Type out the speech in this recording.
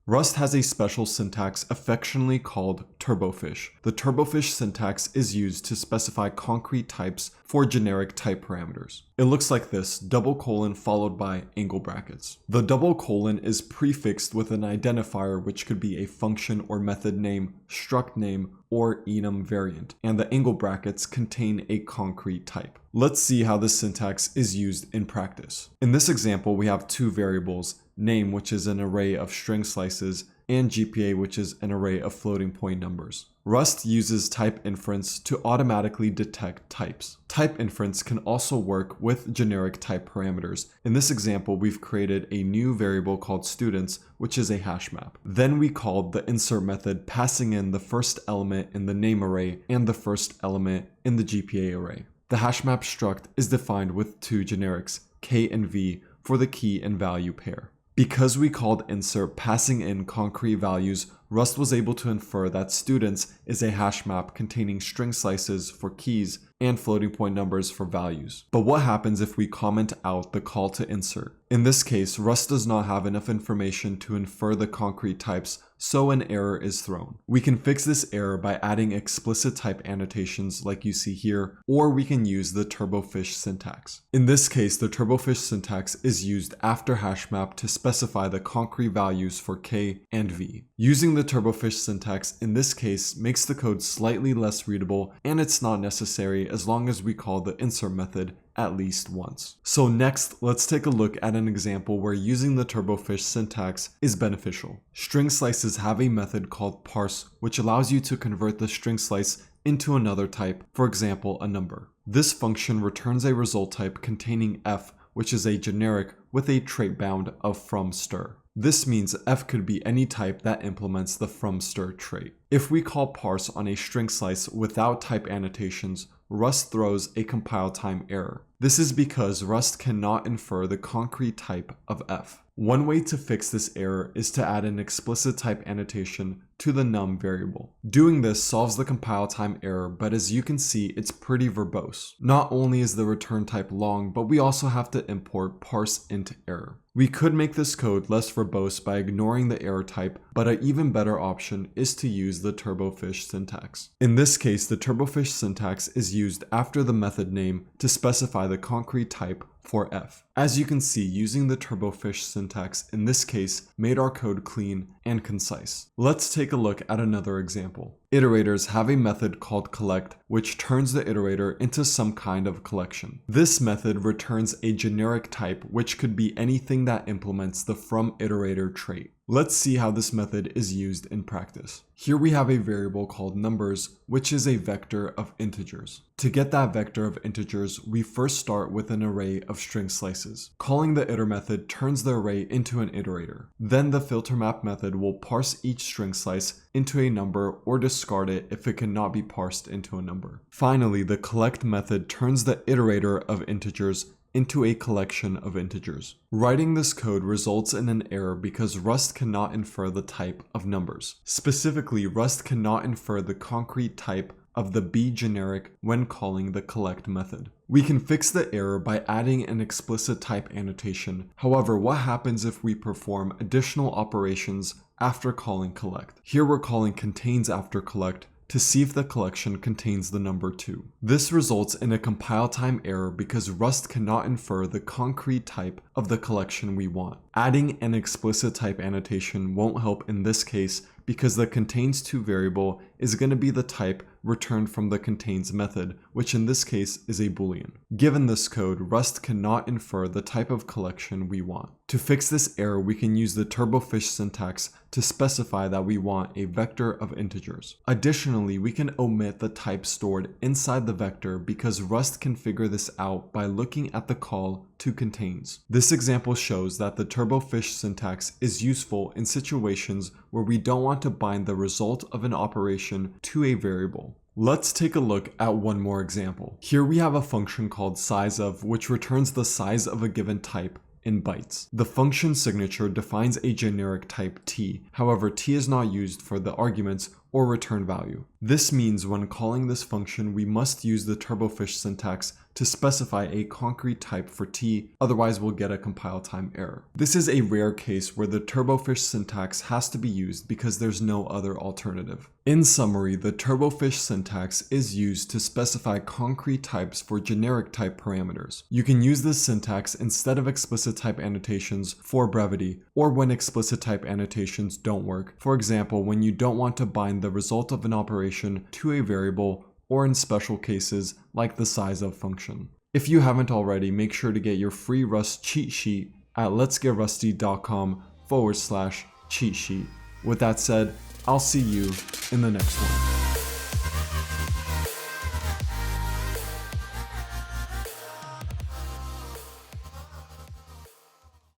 Rust has a special syntax affectionately called Turbofish. The Turbofish syntax is used to specify concrete types for generic type parameters. It looks like this: double colon followed by angle brackets. The double colon is prefixed with an identifier, which could be a function or method name, struct name, or enum variant, and the angle brackets contain a concrete type. Let's see how this syntax is used in practice. In this example, we have two variables: name, which is an array of string slices, and GPA, which is an array of floating point numbers. Rust uses type inference to automatically detect types. Type inference can also work with generic type parameters. In this example, we've created a new variable called students, which is a hash map. Then we called the insert method, passing in the first element in the name array and the first element in the GPA array. The hash map struct is defined with two generics, k and v, for the key and value pair. Because we called insert passing in concrete values, Rust was able to infer that students is a hash map containing string slices for keys and floating point numbers for values. But what happens if we comment out the call to insert? In this case, Rust does not have enough information to infer the concrete types, so an error is thrown. We can fix this error by adding explicit type annotations like you see here, or we can use the Turbofish syntax. In this case, the Turbofish syntax is used after hashmap to specify the concrete values for k and v. Using the Turbofish syntax in this case makes the code slightly less readable, and it's not necessary as long as we call the insert method at least once. So next, let's take a look at an example where using the Turbofish syntax is beneficial. String slices have a method called parse, which allows you to convert the string slice into another type, for example, a number. This function returns a result type containing f, which is a generic with a trait bound of from stir. This means f could be any type that implements the from stir trait. If we call parse on a string slice without type annotations, Rust throws a compile time error. This is because Rust cannot infer the concrete type of f. One way to fix this error is to add an explicit type annotation to the num variable. Doing this solves the compile time error, but as you can see, it's pretty verbose. Not only is the return type long, but we also have to import parse int error. We could make this code less verbose by ignoring the error type, but an even better option is to use the Turbofish syntax. In this case, the Turbofish syntax is used after the method name to specify the concrete type for f. As you can see, using the Turbofish syntax in this case made our code clean and concise. Let's take a look at another example. Iterators have a method called collect, which turns the iterator into some kind of collection. This method returns a generic type, which could be anything that implements the from iterator trait. Let's see how this method is used in practice. Here we have a variable called numbers, which is a vector of integers. To get that vector of integers, we first start with an array of string slices. Calling the iter method turns the array into an iterator. Then the filter map method will parse each string slice into a number or discard it if it cannot be parsed into a number. Finally, the collect method turns the iterator of integers into a collection of integers. Writing this code results in an error because Rust cannot infer the type of numbers. Specifically, Rust cannot infer the concrete type of the B generic when calling the collect method. We can fix the error by adding an explicit type annotation. However, what happens if we perform additional operations after calling collect? Here we're calling contains after collect to see if the collection contains the number 2. This results in a compile time error because Rust cannot infer the concrete type of the collection we want. Adding an explicit type annotation won't help in this case because the contains to variable is going to be the type returned from the contains method, which in this case is a boolean. Given this code, Rust cannot infer the type of collection we want. To fix this error, we can use the Turbofish syntax to specify that we want a vector of integers. Additionally, we can omit the type stored inside the vector because Rust can figure this out by looking at the call to contains. This example shows that the Turbofish syntax is useful in situations where we don't want to bind the result of an operation to a variable. Let's take a look at one more example. Here we have a function called sizeOf, which returns the size of a given type in bytes. The function signature defines a generic type t. However, t is not used for the arguments or return value. This means when calling this function, we must use the Turbofish syntax to specify a concrete type for t, otherwise we'll get a compile time error. This is a rare case where the Turbofish syntax has to be used because there's no other alternative. In summary, the Turbofish syntax is used to specify concrete types for generic type parameters. You can use this syntax instead of explicit type annotations for brevity, or when explicit type annotations don't work. For example, when you don't want to bind the result of an operation to a variable, or in special cases like the size of function. If you haven't already, make sure to get your free Rust cheat sheet at letsgetrusty.com/cheat sheet. With that said, I'll see you in the next one.